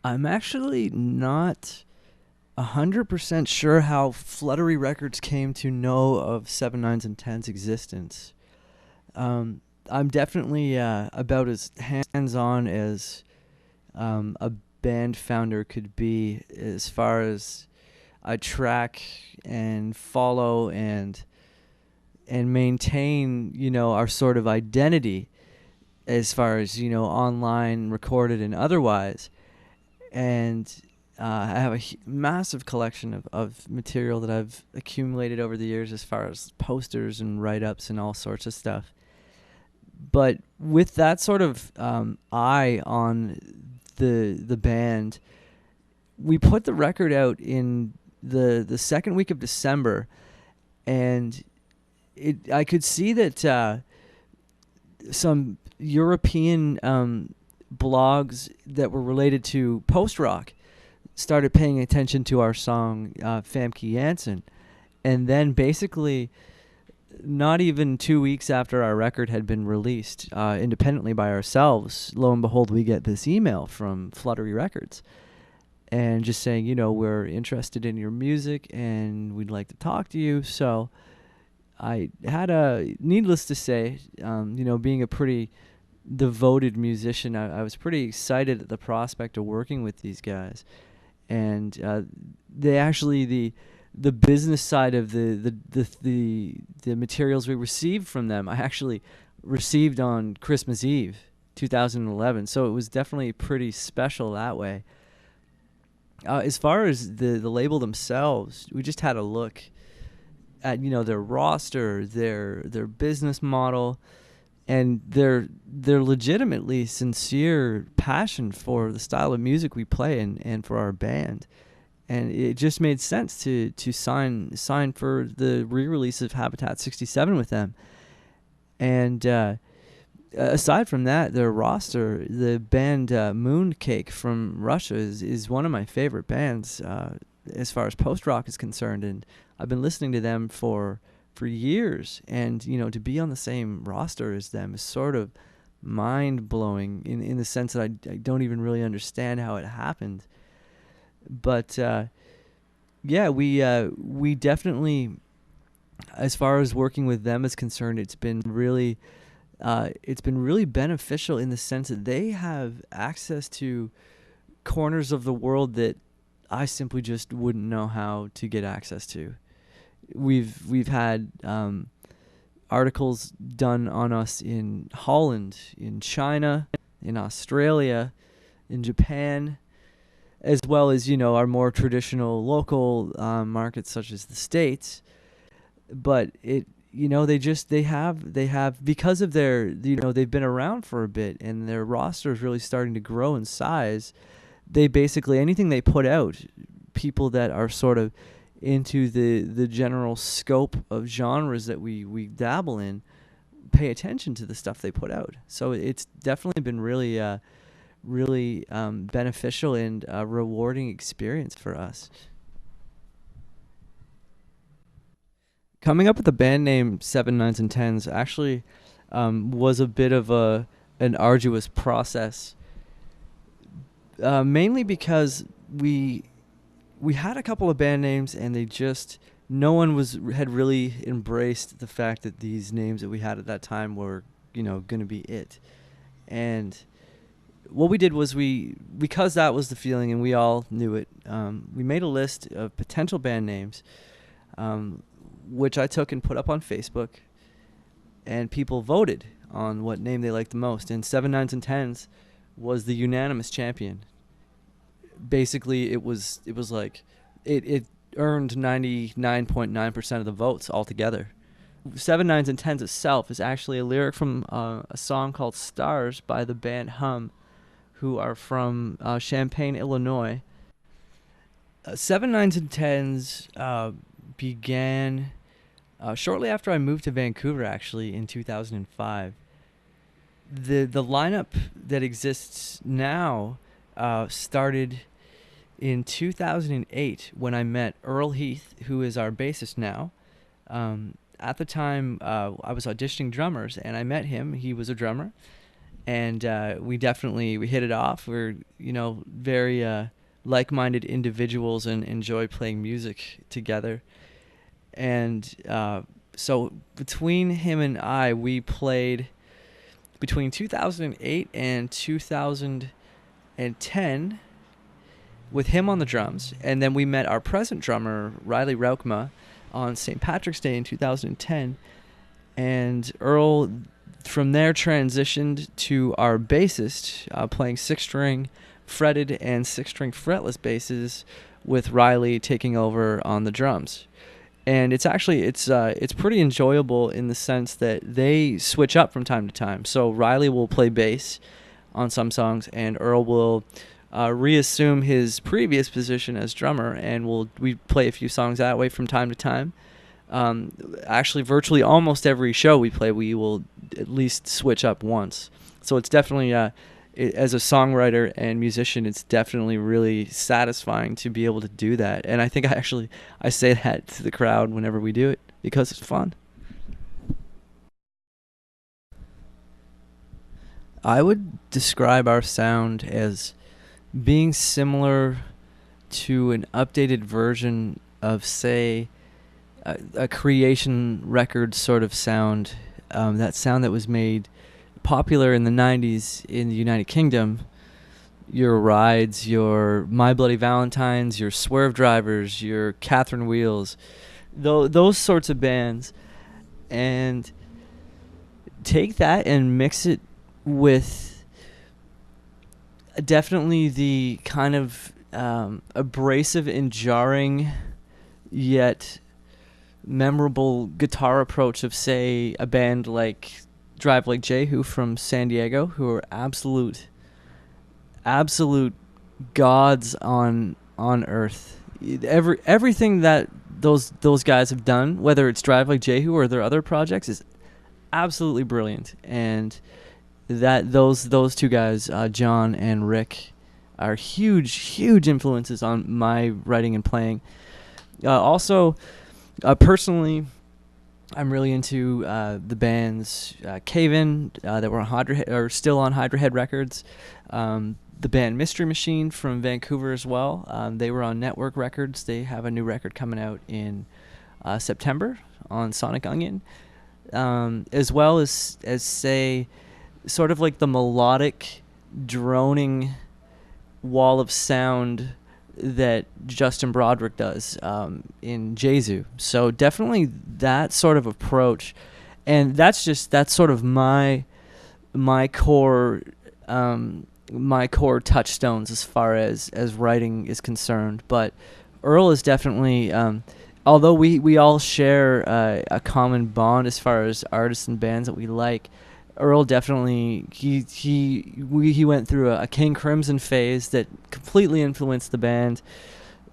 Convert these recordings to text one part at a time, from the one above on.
I'm actually not 100% sure how Fluttery Records came to know of Seven Nines and Tens' existence. I'm definitely about as hands-on as a band founder could be, as far as I track and follow and maintain, our sort of identity, as far as online, recorded, and otherwise. And I have a massive collection of material that I've accumulated over the years, as far as posters and write-ups and all sorts of stuff. But with that sort of eye on the band, we put the record out in the second week of December, and I could see that some European blogs that were related to post rock started paying attention to our song Famke Janssen. And then basically, not even 2 weeks after our record had been released independently by ourselves, lo and behold, we get this email from Fluttery Records and just saying, we're interested in your music and we'd like to talk to you. So I had needless to say, being a pretty devoted musician, I was pretty excited at the prospect of working with these guys. And they actually, the business side of the materials we received from them, I actually received on Christmas Eve 2011. So it was definitely pretty special that way. As far as the label themselves, we just had a look at their roster, their business model, and their legitimately sincere passion for the style of music we play and for our band. And it just made sense to sign for the re-release of Habitat 67 with them. And aside from that, their roster, the band Mooncake from Russia is one of my favorite bands as far as post-rock is concerned. And I've been listening to them for years. And, to be on the same roster as them is sort of mind-blowing in the sense that I don't even really understand how it happened. But we definitely, as far as working with them is concerned, it's been really beneficial in the sense that they have access to corners of the world that I simply just wouldn't know how to get access to. We've had articles done on us in Holland, in China, in Australia, in Japan, as well as our more traditional local markets such as the States. But they have because of their they've been around for a bit and their roster is really starting to grow in size. They basically, anything they put out, people that are sort of into the general scope of genres that we dabble in pay attention to the stuff they put out. So it's definitely been really beneficial and a rewarding experience for us. Coming up with the band name Seven Nines and Tens actually was a bit of an arduous process, mainly because we had a couple of band names and no one had really embraced the fact that these names that we had at that time were going to be it. And what we did was because that was the feeling and we all knew it, we made a list of potential band names, which I took and put up on Facebook, and people voted on what name they liked the most. And Seven Nines and Tens was the unanimous champion. Basically, it was like it earned 99.9% of the votes altogether. Seven Nines and Tens itself is actually a lyric from a song called Stars by the band Hum, who are from Champaign, Illinois. Seven Nines and Tens began shortly after I moved to Vancouver, actually, in 2005. The lineup that exists now started in 2008 when I met Earl Heath, who is our bassist now. At the time, I was auditioning drummers, and I met him. He was a drummer. and we hit it off. We're very like-minded individuals and enjoy playing music together. And so between him and I, we played between 2008 and 2010 with him on the drums. And then we met our present drummer, Riley Raukma, on St. Patrick's Day in 2010. And Earl, from there, transitioned to our bassist, playing 6-string fretted and 6-string fretless basses, with Riley taking over on the drums. And it's pretty enjoyable in the sense that they switch up from time to time. So Riley will play bass on some songs, and Earl will reassume his previous position as drummer, and we play a few songs that way from time to time. Actually, virtually almost every show we play, we will at least switch up once. So it's definitely, as a songwriter and musician, it's definitely really satisfying to be able to do that. And I think I say that to the crowd whenever we do it, because it's fun. I would describe our sound as being similar to an updated version of, say, a Creation Records sort of sound, that sound that was made popular in the 90s in the United Kingdom. Your Rides, your My Bloody Valentines, your Swerve Drivers, your Catherine Wheels, those sorts of bands, and take that and mix it with definitely the kind of abrasive and jarring yet memorable guitar approach of, say, a band like Drive Like Jehu from San Diego, who are absolute gods on earth. Everything that those guys have done, whether it's Drive Like Jehu or their other projects, is absolutely brilliant. And that those two guys, John and Rick, are huge influences on my writing and playing. Also, personally, I'm really into the bands Cave In that were on still on Hydra Head Records. The band Mystery Machine from Vancouver as well. They were on Network Records. They have a new record coming out in September on Sonic Onion. As well as say, sort of like the melodic, droning wall of sound that Justin Broderick does in Jesu. So definitely that sort of approach, and that's sort of my core touchstones as far as writing is concerned. But Earl is definitely, although we all share a common bond as far as artists and bands that we like, Earl definitely, he went through a King Crimson phase that completely influenced the band.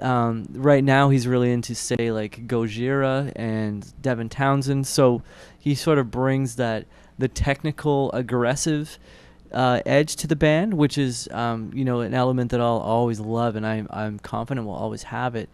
Right now he's really into, say, like Gojira and Devin Townsend, so he sort of brings the technical, aggressive edge to the band, which is an element that I'll always love, and I'm confident we'll always have it.